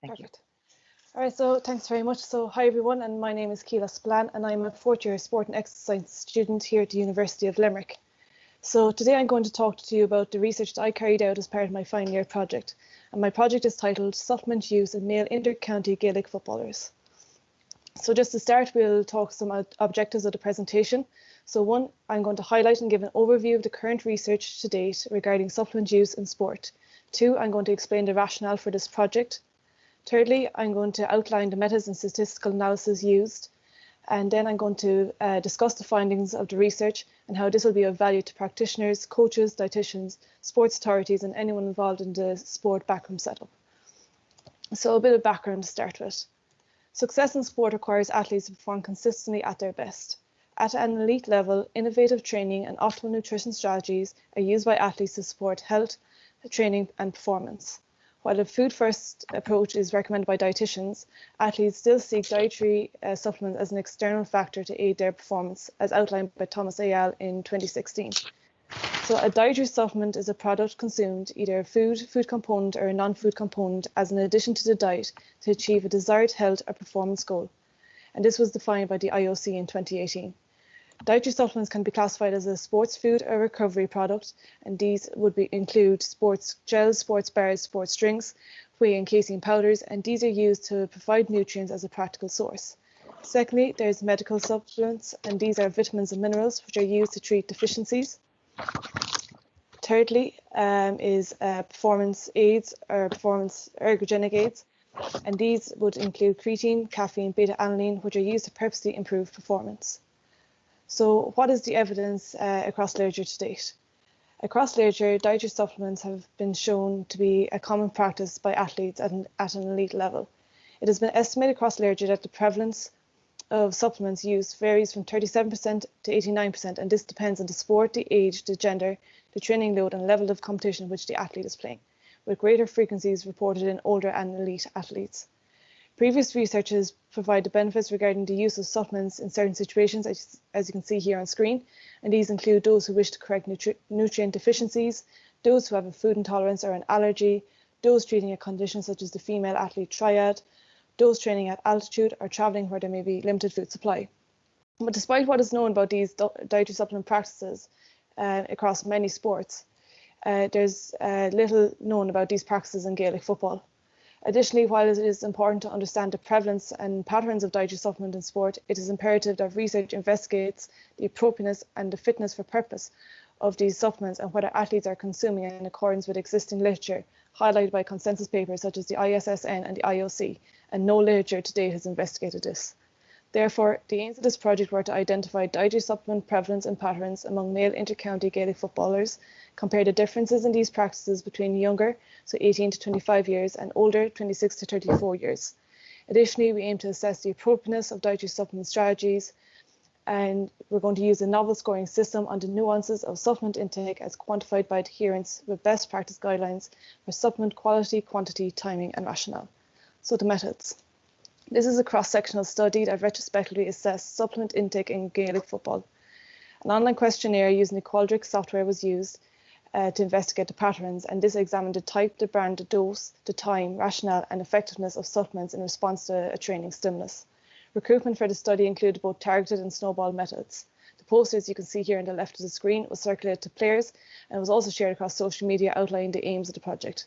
Thank you. Perfect. All right, so thanks very much. So hi everyone, and my name is Keela Spillane, and I'm a fourth year sport and exercise student here at the University of Limerick. So today I'm going to talk to you about the research that I carried out as part of my final year project. And my project is titled Supplement Use in Male Intercounty Gaelic Footballers. So just to start, we'll talk some objectives of the presentation. So one, I'm going to highlight and give an overview of the current research to date regarding supplement use in sport. Two, I'm going to explain the rationale for this project. Thirdly, I'm going to outline the methods and statistical analysis used, and then I'm going to discuss the findings of the research and how this will be of value to practitioners, coaches, dietitians, sports authorities, and anyone involved in the sport backroom setup. So a bit of background to start with. Success in sport requires athletes to perform consistently at their best. At an elite level, innovative training and optimal nutrition strategies are used by athletes to support health, training, and performance. While a food-first approach is recommended by dietitians, athletes still seek dietary supplements as an external factor to aid their performance, as outlined by Thomas et al. In 2016. So a dietary supplement is a product consumed, either a food component, or a non-food component, as an addition to the diet to achieve a desired health or performance goal. And this was defined by the IOC in 2018. Dietary supplements can be classified as a sports food or recovery product, and these would include sports gels, sports bars, sports drinks, whey and casein powders, and these are used to provide nutrients as a practical source. Secondly, there's medical supplements, and these are vitamins and minerals which are used to treat deficiencies. Thirdly is performance aids or performance ergogenic aids, and these would include creatine, caffeine, beta-alanine, which are used to purposely improve performance. So what is the evidence across literature to date? Across literature, dietary supplements have been shown to be a common practice by athletes at an elite level. It has been estimated across literature that the prevalence of supplements used varies from 37% to 89%, and this depends on the sport, the age, the gender, the training load, and level of competition which the athlete is playing, with greater frequencies reported in older and elite athletes. Previous research has provided benefits regarding the use of supplements in certain situations, as you can see here on screen, and these include those who wish to correct nutrient deficiencies, those who have a food intolerance or an allergy, those treating a condition such as the female athlete triad, those training at altitude or travelling where there may be limited food supply. But despite what is known about these dietary supplement practices across many sports, there's little known about these practices in Gaelic football. Additionally, while it is important to understand the prevalence and patterns of dietary supplement in sport, it is imperative that research investigates the appropriateness and the fitness for purpose of these supplements and whether athletes are consuming in accordance with existing literature, highlighted by consensus papers such as the ISSN and the IOC, and no literature to date has investigated this. Therefore, the aims of this project were to identify dietary supplement prevalence and patterns among male intercounty Gaelic footballers, compare the differences in these practices between younger, so 18 to 25 years, and older, 26 to 34 years. Additionally, we aim to assess the appropriateness of dietary supplement strategies, and we're going to use a novel scoring system on the nuances of supplement intake as quantified by adherence with best practice guidelines for supplement quality, quantity, timing, and rationale. So the methods. This is a cross-sectional study that retrospectively assessed supplement intake in Gaelic football. An online questionnaire using the Qualtrics software was used to investigate the patterns, and this examined the type, the brand, the dose, the time, rationale, and effectiveness of supplements in response to a training stimulus. Recruitment for the study included both targeted and snowball methods. The posters you can see here on the left of the screen was circulated to players and was also shared across social media outlining the aims of the project.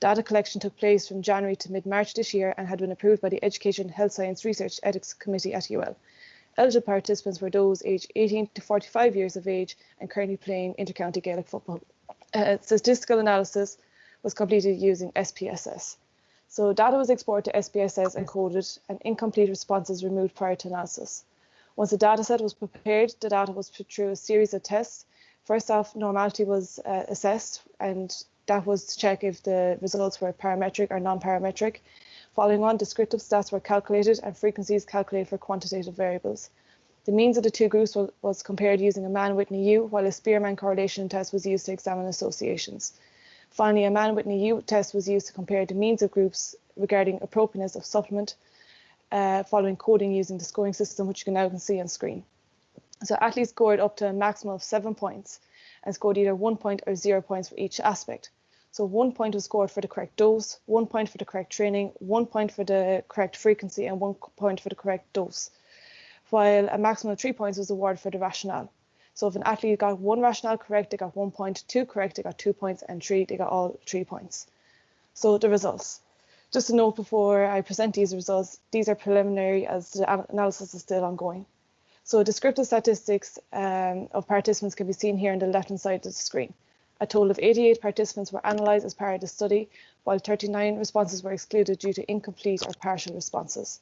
Data collection took place from January to mid-March this year and had been approved by the Education, Health Science Research Ethics Committee at UL. Eligible participants were those aged 18 to 45 years of age and currently playing intercounty Gaelic football. Statistical analysis was completed using SPSS. So data was exported to SPSS and coded, and incomplete responses removed prior to analysis. Once the data set was prepared, the data was put through a series of tests. First off, normality was assessed, and that was to check if the results were parametric or non-parametric. Following on, descriptive stats were calculated and frequencies calculated for quantitative variables. The means of the two groups was compared using a Mann-Whitney U, while a Spearman correlation test was used to examine associations. Finally, a Mann-Whitney U test was used to compare the means of groups regarding appropriateness of supplement, following coding using the scoring system, which you can now see on screen. So athletes scored up to a maximum of 7 points and scored either 1 point or 0 points for each aspect. So 1 point was scored for the correct dose, 1 point for the correct training, 1 point for the correct frequency, and 1 point for the correct dose, while a maximum of 3 points was awarded for the rationale. So if an athlete got 1 rationale correct, they got 1 point, 2 correct, they got 2 points, and 3, they got all 3 points. So the results. Just a note before I present these results, these are preliminary as the analysis is still ongoing. So descriptive statistics of participants can be seen here on the left-hand side of the screen. A total of 88 participants were analysed as part of the study, while 39 responses were excluded due to incomplete or partial responses.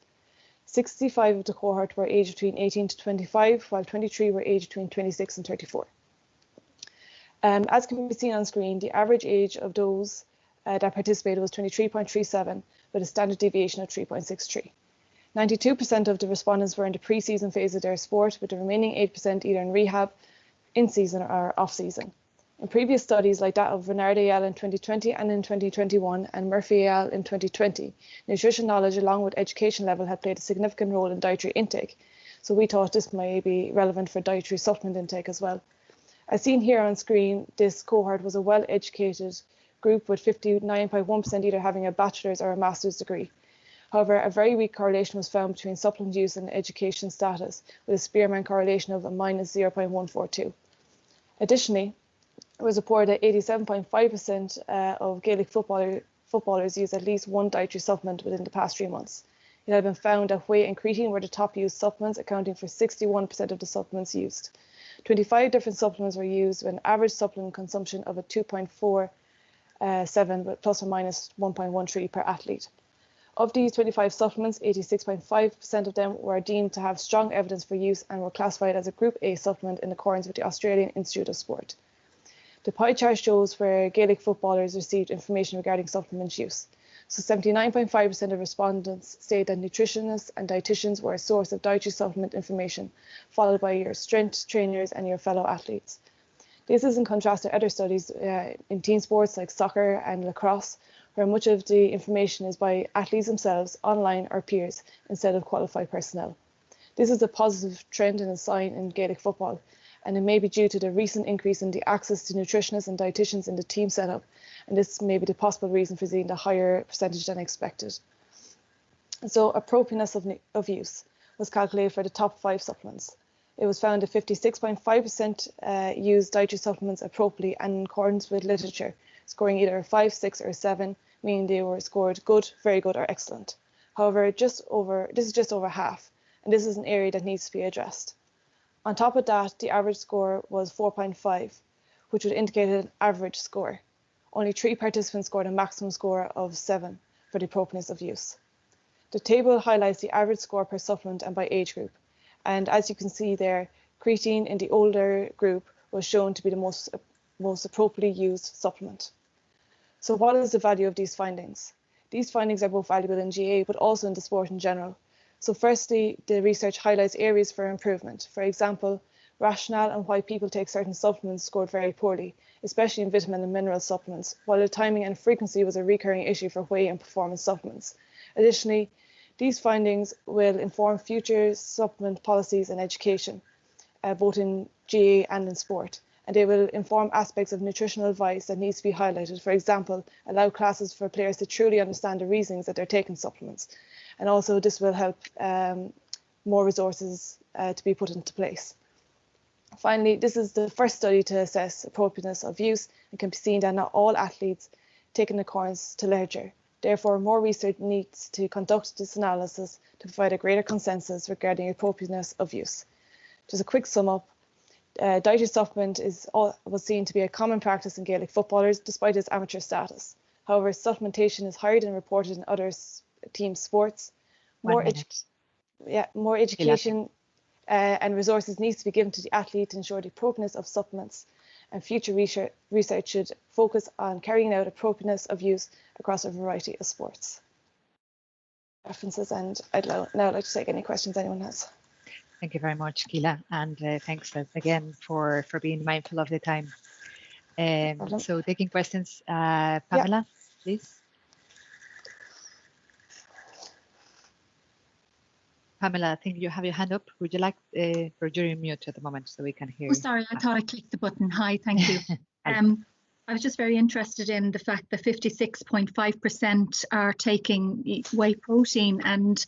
65 of the cohort were aged between 18 to 25, while 23 were aged between 26 and 34. As can be seen on screen, the average age of those that participated was 23.37, with a standard deviation of 3.63. 92% of the respondents were in the pre-season phase of their sport, with the remaining 8% either in rehab, in-season or off-season. In previous studies like that of Renard et al. In 2020 and in 2021 and Murphy et al. In 2020, nutrition knowledge along with education level had played a significant role in dietary intake. So we thought this may be relevant for dietary supplement intake as well. As seen here on screen, this cohort was a well-educated group with 59.1% either having a bachelor's or a master's degree. However, a very weak correlation was found between supplement use and education status, with a Spearman correlation of a minus 0.142. Additionally, it was reported that 87.5% of Gaelic footballers used at least one dietary supplement within the past 3 months. It had been found that whey and creatine were the top used supplements, accounting for 61% of the supplements used. 25 different supplements were used with an average supplement consumption of a 2.47 with plus or minus 1.13 per athlete. Of these 25 supplements, 86.5% of them were deemed to have strong evidence for use and were classified as a Group A supplement in accordance with the Australian Institute of Sport. The pie chart shows where Gaelic footballers received information regarding supplement use. So 79.5% of respondents state that nutritionists and dietitians were a source of dietary supplement information, followed by your strength trainers and your fellow athletes. This is in contrast to other studies in team sports like soccer and lacrosse, where much of the information is by athletes themselves, online or peers, instead of qualified personnel. This is a positive trend and a sign in Gaelic football, and it may be due to the recent increase in the access to nutritionists and dietitians in the team setup, and this may be the possible reason for seeing the higher percentage than expected. So appropriateness of use was calculated for the top 5 supplements. It was found that 56.5% used dietary supplements appropriately and in accordance with literature, scoring either a 5, 6 or 7, meaning they were scored good, very good or excellent. However, this is just over half, and this is an area that needs to be addressed. On top of that, the average score was 4.5, which would indicate an average score. Only 3 participants scored a maximum score of 7 for the appropriateness of use. The table highlights the average score per supplement and by age group. And as you can see there, creatine in the older group was shown to be the most appropriately used supplement. So what is the value of these findings? These findings are both valuable in GA, but also in the sport in general. So firstly, the research highlights areas for improvement. For example, rationale and why people take certain supplements scored very poorly, especially in vitamin and mineral supplements, while the timing and frequency was a recurring issue for whey and performance supplements. Additionally, these findings will inform future supplement policies and education, both in GA and in sport, and they will inform aspects of nutritional advice that needs to be highlighted. For example, allow classes for players to truly understand the reasons that they're taking supplements. And also this will help more resources to be put into place. Finally, this is the first study to assess appropriateness of use and can be seen that not all athletes take in accordance to literature. Therefore, more research needs to conduct this analysis to provide a greater consensus regarding appropriateness of use. Just a quick sum up, dietary supplement was seen to be a common practice in Gaelic footballers despite its amateur status. However, supplementation is higher than reported in other team sports. More education and resources needs to be given to the athlete to ensure the appropriateness of supplements, and future research should focus on carrying out appropriateness of use across a variety of sports. References, and I'd now like to take any questions anyone has. Thank you very much, Keela, and thanks again for being mindful of the time. So taking questions, Pamela, please. Pamela, I think you have your hand up. Would you like, or you're in mute at the moment so we can hear you? Oh, sorry, I thought I clicked the button. Hi, thank you. I was just very interested in the fact that 56.5% are taking whey protein. And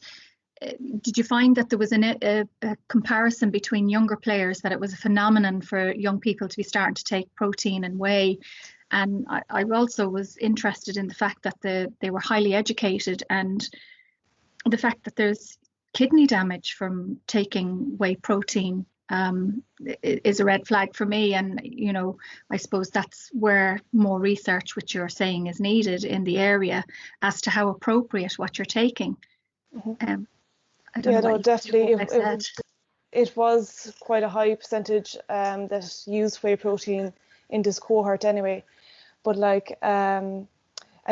did you find that there was a comparison between younger players, that it was a phenomenon for young people to be starting to take protein and whey? And I also was interested in the fact that they were highly educated, and the fact that there's kidney damage from taking whey protein is a red flag for me. And, you know, I suppose that's where more research, which you're saying, is needed in the area as to how appropriate what you're taking. I don't know definitely. It was quite a high percentage that used whey protein in this cohort anyway. But like, and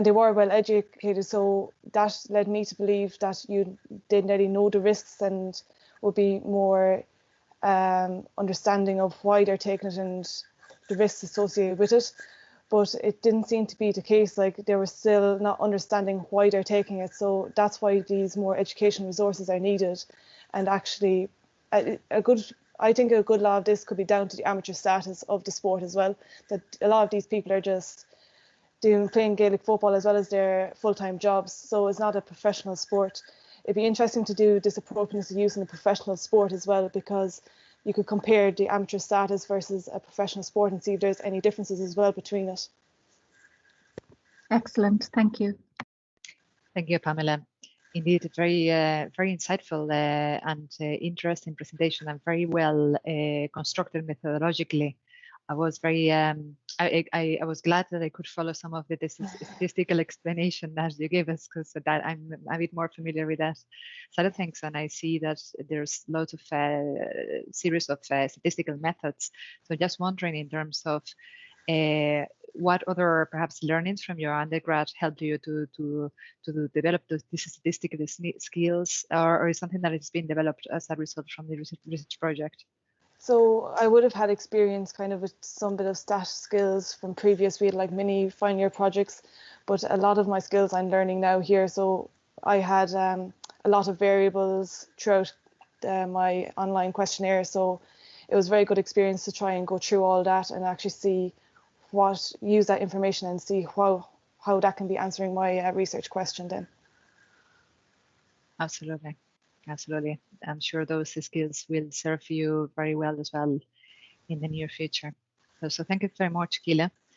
they were well educated, so that led me to believe that you didn't really know the risks and would be more understanding of why they're taking it and the risks associated with it. But it didn't seem to be the case. Like, they were still not understanding why they're taking it. So that's why these more education resources are needed. And actually, I think a good lot of this could be down to the amateur status of the sport as well. That a lot of these people are just playing Gaelic football as well as their full-time jobs. So it's not a professional sport. It'd be interesting to do this appropriateness of use in a professional sport as well, because you could compare the amateur status versus a professional sport and see if there's any differences as well between it. Excellent, thank you. Thank you, Pamela. Indeed, very insightful and interesting presentation, and very well constructed methodologically. I was very, I was glad that I could follow some of the statistical explanation that you gave us, because that I'm a bit more familiar with that side of things, and I see that there's lots of series of statistical methods. So just wondering, in terms of what other perhaps learnings from your undergrad helped you to develop these statistical skills, or is something that has been developed as a result from the research project? So I would have had experience kind of with some bit of stat skills from previous. We had like mini final year projects, but a lot of my skills I'm learning now here. So I had a lot of variables throughout my online questionnaire. So it was a very good experience to try and go through all that and actually use that information and see how that can be answering my research question then. Absolutely. Absolutely. I'm sure those skills will serve you very well as well in the near future. So thank you very much, Keela.